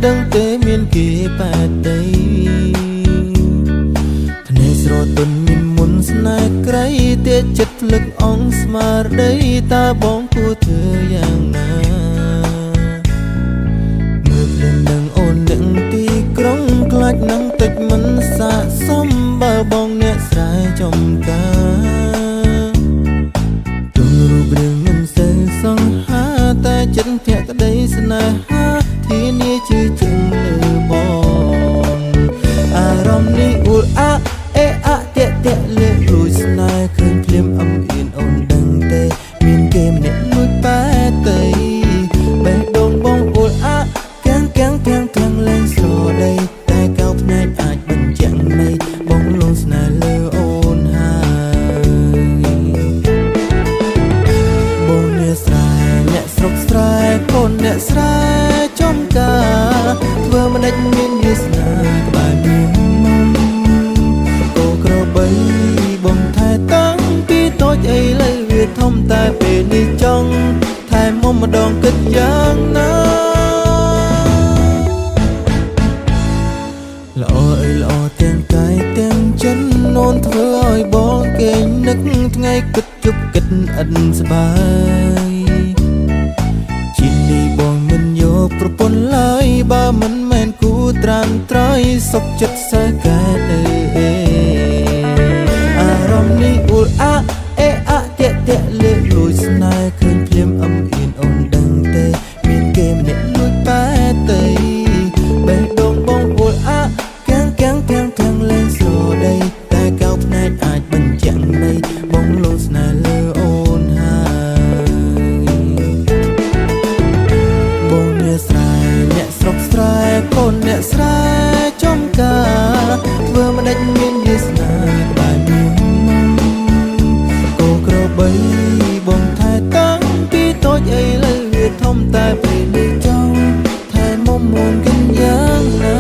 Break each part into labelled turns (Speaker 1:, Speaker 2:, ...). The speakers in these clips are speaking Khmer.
Speaker 1: ដឹងទេមានគេប៉ែតដីភ្នែកស្រទន់មានមុនស្នេហ៍ក្រៃតែចិត្តលឹកអងស្មារតីតើបងគួរធ្វើយ៉ាងណាមើលភ្លឹងនឹងអូននឹងទីក្រុងខ្លាចនឹងតិចមិនស័ក្តិសមបើបងអ្នកស្រែចំការទូរូបរាងមិនសូវសង្ហាតែចិត្តភក្តីស្នេហាធានាជឿជាក់លើបងអារម្មណ៍នេះអ៊ូលអាអេអាតាក់តាក់លើកលួចស្នេហ៍ឃើញភ្លាមអឹមអៀនអូនដឹងទេមានគេម្នាក់លួចប៉ែតីបេះដូងបងអ៊ូលអាកាំងលែងស្រដីតែកៅភ្នែកអាចបញ្ជាក់នៃបងលងស្នេហ៍លើអូនហើយបងអ្នកស្រែអ្នកស្រុកស្រែកូនអ្នកស្រែចំការធ្វើមិនដេចមានវាសនាក្បែរមានគោក្របីបងថែតាំងពីតូចអីលើវាធំតែពេលនេះចង់ថែមុំម្ដងគិតយ៉ាងណាល្អអីល្អទាំងកាយទាំងចិត្តនោនធ្វើឲ្យបងគេងនឹកថ្ងៃគិតជប់គិតអិនស្បាយជីនេះបងមិនយកប្រពន្ធឡើយបើមិនមែនគូត្រាំត្រៃសុខចិត្តសើកែទេអារម្មណ៍នេះអ៊ូលអាអេអាតាក់តាក់លើកលួចស្នេហ៍ឃើញភ្លាមអឹមអៀនអូនដឹងទេមានគេម្នាក់លួចប៉ែតីបេះដូងបងអ៊ូលអាកាំងលែងស្រដីតែកៅភ្នែកអាចបញ្ជាក់នៃបងលងស្នេហ៍លើអូនហើយបងអ្នកស្រែអ្នកស្រុកស្រែកូនអ្នកស្រែចំការធ្វើមិនដេចមានវាសនាក្បែរមានគោក្របីបងថែតាំងពីតូចអីលើវាធំតែពេលនេះចង់ថែមុំមុនกันយ៉ាងណា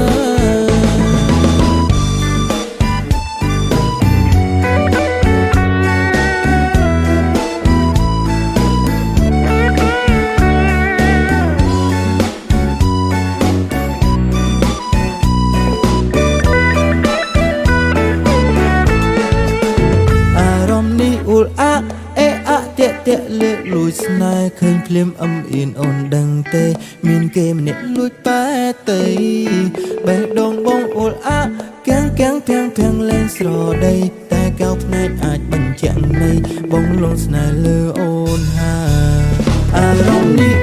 Speaker 1: តាក់លើកលួចស្នេហ៍ឃើញភ្លាមអឹមអៀនអូនដឹងទេមានគេម្នាក់លួចប៉ែតីបេះដូងបងអ៊ូលអាកាំងលែងស្រដីតែកៅភ្នែកអាចបញ្ជាក់នៃបងលងស្នេហ៍លើអូនហើយអារម្មណ៍នេះ